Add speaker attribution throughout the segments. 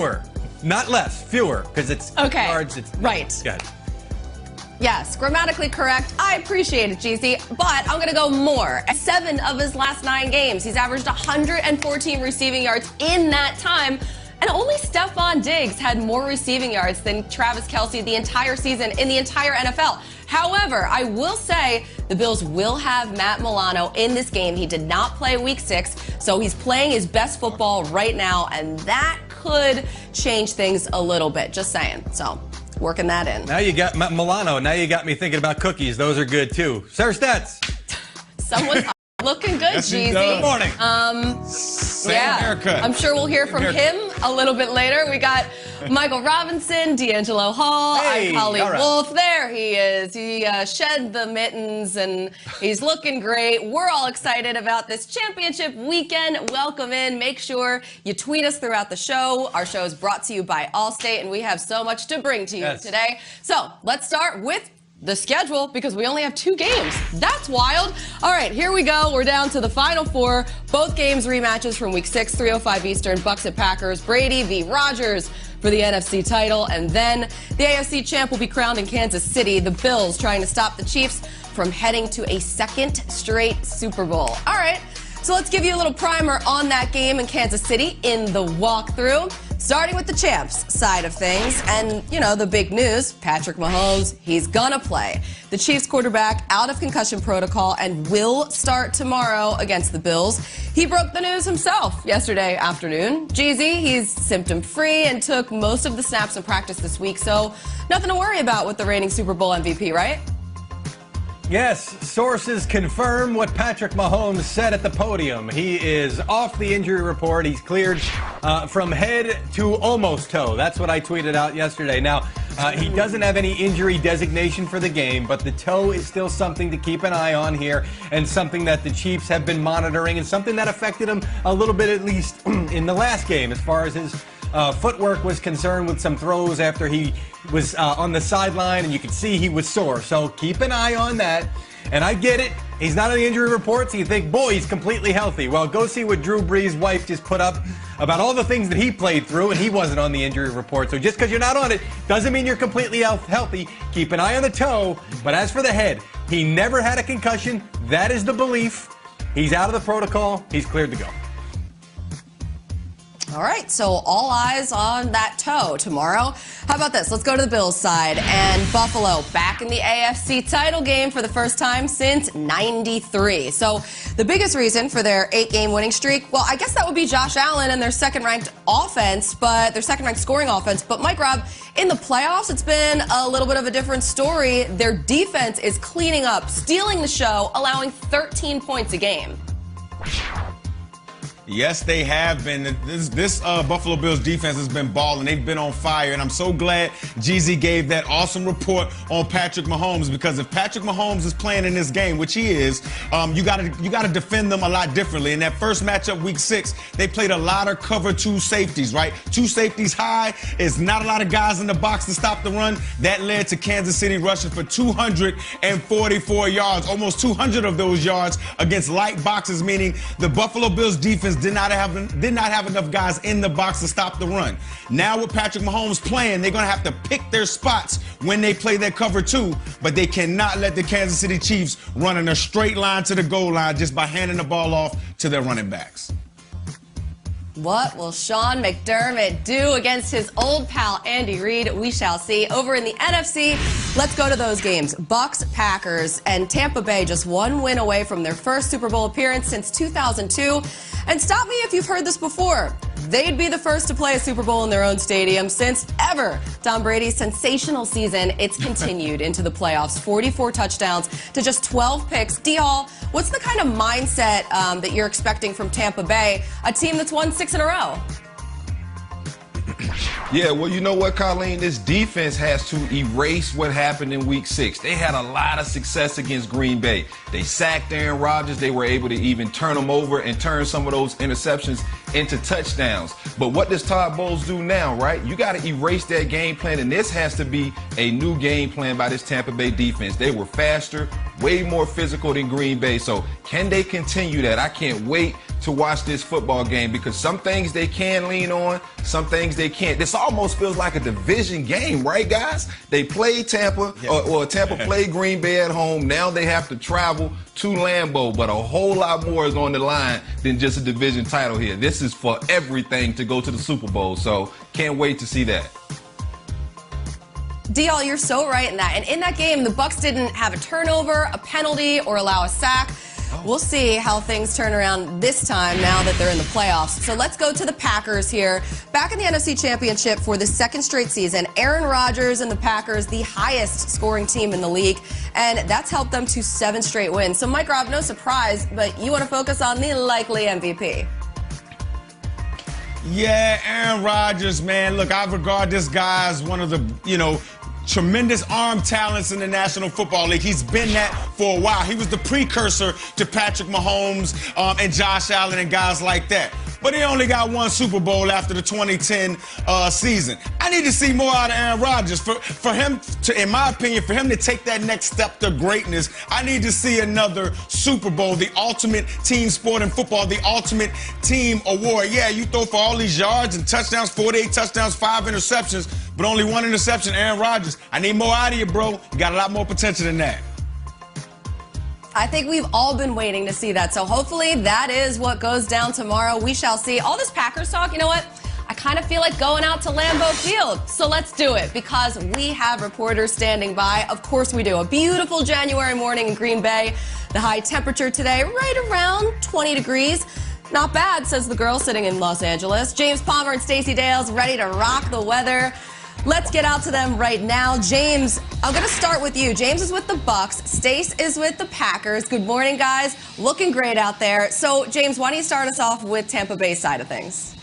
Speaker 1: Fewer, not less, fewer, because it's
Speaker 2: okay.
Speaker 1: yards. It's
Speaker 2: right.
Speaker 1: Good.
Speaker 2: Yes, grammatically correct. I appreciate it, Jeezy, but I'm going to go more. 7 of his last 9 games, he's averaged 114 receiving yards in that time, and only Stephon Diggs had more receiving yards than Travis Kelce the entire season in the entire NFL. However, I will say the Bills will have Matt Milano in this game. He did not play Week 6, so he's playing his best football right now, and that could change things a little bit. Just saying. So, working that in.
Speaker 1: Now you got Milano. Now you got me thinking about cookies. Those are good, too. Sir Stats.
Speaker 2: Someone's looking good,
Speaker 3: Yes,
Speaker 2: Jeezy.
Speaker 1: Good morning.
Speaker 3: Same
Speaker 2: Yeah,
Speaker 3: haircut.
Speaker 2: I'm sure we'll hear from him a little bit later. We got Michael Robinson, D'Angelo Hall,
Speaker 1: Hey,
Speaker 2: Holly
Speaker 1: all right.
Speaker 2: Wolf. There he is. He shed the mittens, and he's looking great. We're all excited about this championship weekend. Welcome in. Make sure you tweet us throughout the show. Our show is brought to you by Allstate, and we have so much to bring to you today. So let's start with the schedule, because we only have 2 games. That's wild. All right, here we go. We're down to the final 4. Both games rematches from Week 6, 3:05 Eastern. Bucs at Packers. Brady v. Rodgers for the NFC title. And then the AFC champ will be crowned in Kansas City. The Bills trying to stop the Chiefs from heading to a second straight Super Bowl. All right, so let's give you a little primer on that game in Kansas City in the walkthrough. Starting with the champs side of things, and, you know, the big news, Patrick Mahomes, he's gonna play. The Chiefs quarterback out of concussion protocol and will start tomorrow against the Bills. He broke the news himself yesterday afternoon. Jeezy, he's symptom-free and took most of the snaps in practice this week, so nothing to worry about with the reigning Super Bowl MVP, right?
Speaker 1: Yes, sources confirm what Patrick Mahomes said at the podium. He is off the injury report. He's cleared from head to almost toe. That's what I tweeted out yesterday. Now, he doesn't have any injury designation for the game, but the toe is still something to keep an eye on here, and something that the Chiefs have been monitoring, and something that affected him a little bit, at least in the last game, as far as his footwork was concerned, with some throws after he was on the sideline, and you could see he was sore. So keep an eye on that. And I get it. He's not on the injury report, so you think, boy, he's completely healthy. Well, go see what Drew Brees' wife just put up about all the things that he played through, and he wasn't on the injury report. So just because you're not on it doesn't mean you're completely healthy. Keep an eye on the toe. But as for the head, he never had a concussion. That is the belief. He's out of the protocol. He's cleared to go.
Speaker 2: All right, so all eyes on that toe tomorrow. How about this? Let's go to the Bills side. And Buffalo back in the AFC title game for the first time since '93. So the biggest reason for their 8-game winning streak, well, I guess that would be Josh Allen and their second-ranked offense, but their second-ranked scoring offense. But Mike Robb, in the playoffs, it's been a little bit of a different story. Their defense is cleaning up, stealing the show, allowing 13 points a game.
Speaker 3: Yes, they have been. This Buffalo Bills defense has been balling. They've been on fire, and I'm so glad Jeezy gave that awesome report on Patrick Mahomes, because if Patrick Mahomes is playing in this game, which he is, you gotta defend them a lot differently. In that first matchup, Week 6, they played a lot of cover 2 safeties, right? 2 safeties high. Is not a lot of guys in the box to stop the run. That led to Kansas City rushing for 244 yards, almost 200 of those yards against light boxes, meaning the Buffalo Bills defense did not have enough guys in the box to stop the run. Now with Patrick Mahomes playing, they're going to have to pick their spots when they play their cover 2, but they cannot let the Kansas City Chiefs run in a straight line to the goal line just by handing the ball off to their running backs.
Speaker 2: What will Sean McDermott do against his old pal Andy Reid? We shall see. Over in the NFC, let's go to those games. Bucs, Packers, and Tampa Bay just 1 win away from their first Super Bowl appearance since 2002. And stop me if you've heard this before. They'd be the first to play a Super Bowl in their own stadium since ever. Tom Brady's sensational season, it's continued into the playoffs. 44 touchdowns to just 12 picks. D-Hall, what's the kind of mindset that you're expecting from Tampa Bay, a team that's won 6 in a row?
Speaker 4: Yeah, well, you know what, Colleen? This defense has to erase what happened in Week 6. They had a lot of success against Green Bay. They sacked Aaron Rodgers. They were able to even turn him over and turn some of those interceptions into touchdowns. But what does Todd Bowles do now, right? You got to erase that game plan, and this has to be a new game plan by this Tampa Bay defense. They were faster, way more physical than Green Bay. So can they continue that? I can't wait to watch this football game because some things they can lean on, some things they can't. This almost feels like a division game, right, guys? They played Tampa, or Tampa played Green Bay at home. Now they have to travel to Lambeau, but a whole lot more is on the line than just a division title here. This is for everything to go to the Super Bowl, so can't wait to see that.
Speaker 2: Dial, you're so right in that. And in that game, the Bucs didn't have a turnover, a penalty, or allow a sack. We'll see how things turn around this time now that they're in the playoffs. So let's go to the Packers here. Back in the NFC Championship for the second straight season, Aaron Rodgers and the Packers, the highest scoring team in the league, and that's helped them to 7 straight wins. So Mike Robb, no surprise, but you want to focus on the likely MVP.
Speaker 3: Yeah, Aaron Rodgers, man. Look, I regard this guy as one of the, tremendous arm talents in the National Football League. He's been that for a while. He was the precursor to Patrick Mahomes and Josh Allen and guys like that. But he only got 1 Super Bowl after the 2010 season. I need to see more out of Aaron Rodgers. For him to, in my opinion, for him to take that next step to greatness, I need to see another Super Bowl, the ultimate team sport in football, the ultimate team award. Yeah, you throw for all these yards and touchdowns, 48 touchdowns, 5 interceptions, but only 1 interception, Aaron Rodgers. I need more out of you, bro. You got a lot more potential than that.
Speaker 2: I think we've all been waiting to see that. So hopefully that is what goes down tomorrow. We shall see. All this Packers talk, you know what? I kind of feel like going out to Lambeau Field. So let's do it because we have reporters standing by. Of course we do. A beautiful January morning in Green Bay. The high temperature today, right around 20 degrees. Not bad, says the girl sitting in Los Angeles. James Palmer and Stacey Dales ready to rock the weather. Let's get out to them right now. James, I'm going to start with you. James is with the Bucs. Stace is with the Packers. Good morning, guys. Looking great out there. So, James, why don't you start us off with Tampa Bay's side of things?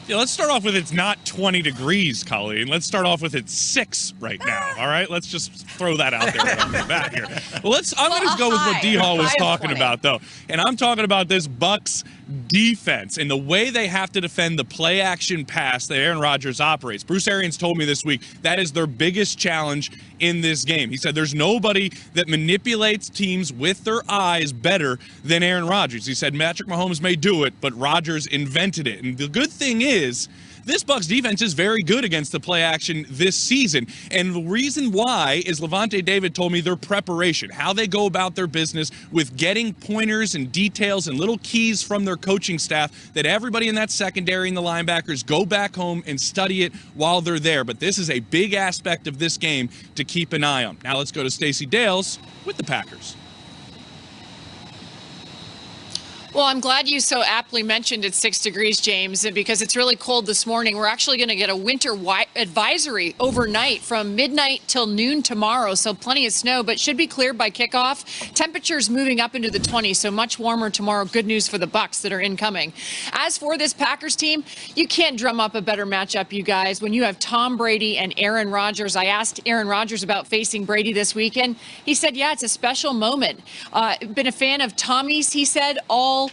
Speaker 5: Yeah, let's start off with it's not 20 degrees, Colleen. Let's start off with it's 6 right now, all right? Let's just throw that out there right off the bat here. Well, I'm going to go with what D-Hall was talking about, though. And I'm talking about this Bucs defense and the way they have to defend the play-action pass that Aaron Rodgers operates. Bruce Arians told me this week that is their biggest challenge in this game. He said there's nobody that manipulates teams with their eyes better than Aaron Rodgers. He said Patrick Mahomes may do it, but Rodgers invented it. And the good thing is, this Bucs defense is very good against the play action this season. And the reason why is Levante David told me their preparation, how they go about their business with getting pointers and details and little keys from their coaching staff that everybody in that secondary and the linebackers go back home and study it while they're there. But this is a big aspect of this game to keep an eye on. Now let's go to Stacey Dales with the Packers.
Speaker 6: Well, I'm glad you so aptly mentioned it's 6 degrees, James, because it's really cold this morning. We're actually going to get a winter advisory overnight from midnight till noon tomorrow, so plenty of snow, but should be cleared by kickoff. Temperatures moving up into the 20s, so much warmer tomorrow. Good news for the Bucs that are incoming. As for this Packers team, you can't drum up a better matchup, you guys. When you have Tom Brady and Aaron Rodgers, I asked Aaron Rodgers about facing Brady this weekend. He said, yeah, it's a special moment. Been a fan of Tommy's, he said, all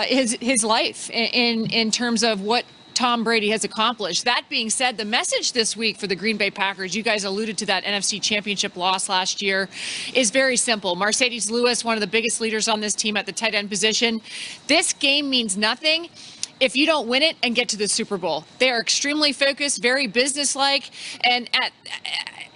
Speaker 6: his life in terms of what Tom Brady has accomplished. That being said, the message this week for the Green Bay Packers, you guys alluded to that NFC Championship loss last year, is very simple. Mercedes Lewis, one of the biggest leaders on this team at the tight end position. This game means nothing if you don't win it and get to the Super Bowl. They are extremely focused, very businesslike, and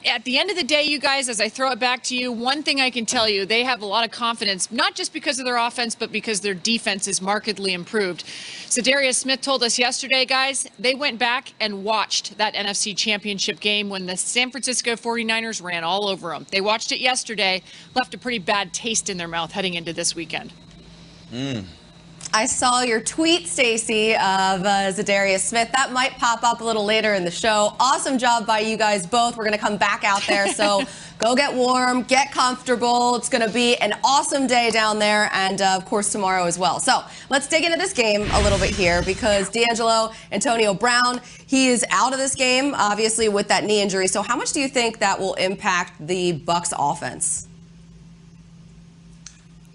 Speaker 6: at the end of the day, you guys, as I throw it back to you, one thing I can tell you, they have a lot of confidence, not just because of their offense, but because their defense is markedly improved. So Darius Smith told us yesterday, guys, they went back and watched that NFC Championship game when the San Francisco 49ers ran all over them. They watched it yesterday, left a pretty bad taste in their mouth heading into this weekend.
Speaker 2: I saw your tweet, Stacey, of Zadarius Smith. That might pop up a little later in the show. Awesome job by you guys both. We're going to come back out there, so go get warm, get comfortable. It's going to be an awesome day down there, and, of course, tomorrow as well. So let's dig into this game a little bit here because D'Angelo Antonio Brown, he is out of this game, obviously, with that knee injury. So how much do you think that will impact the Bucs offense?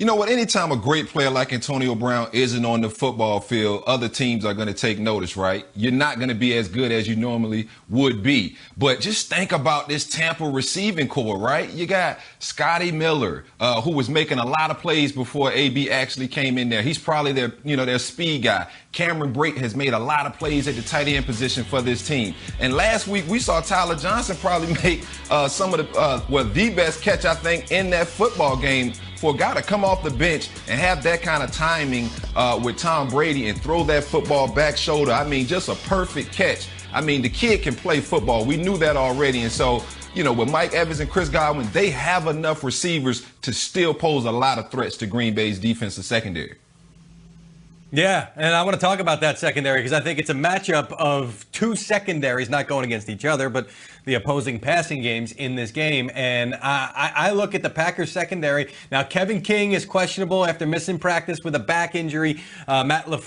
Speaker 4: You know what? Anytime a great player like Antonio Brown isn't on the football field, other teams are going to take notice, right? You're not going to be as good as you normally would be. But just think about this Tampa receiving core, right? You got Scotty Miller, who was making a lot of plays before AB actually came in there. He's probably their speed guy. Cameron Brate has made a lot of plays at the tight end position for this team. And last week we saw Tyler Johnson probably make some of the best catch, I think, in that football game for a guy to come off the bench and have that kind of timing with Tom Brady and throw that football back shoulder. I mean, just a perfect catch. I mean, the kid can play football. We knew that already. And so, with Mike Evans and Chris Godwin, they have enough receivers to still pose a lot of threats to Green Bay's defensive secondary.
Speaker 1: Yeah, and I want to talk about that secondary because I think it's a matchup of two secondaries not going against each other, but the opposing passing games in this game. And I look at the Packers secondary. Now, Kevin King is questionable after missing practice with a back injury. Matt LaFleur